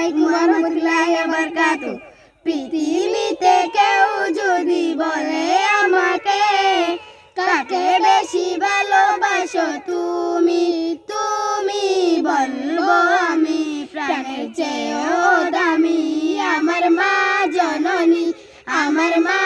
আলাইকুম ওয়া রাহমাতুল্লাহি ওয়া বারাকাতুহু। পৃথিবীতে কেউ যদি বলে আমাকে কাকে বেশি ভালোবাসো তুমি, তুমি বলবো আমি প্রাণের চেয়েও দামি আমার মা জননী, আমার মা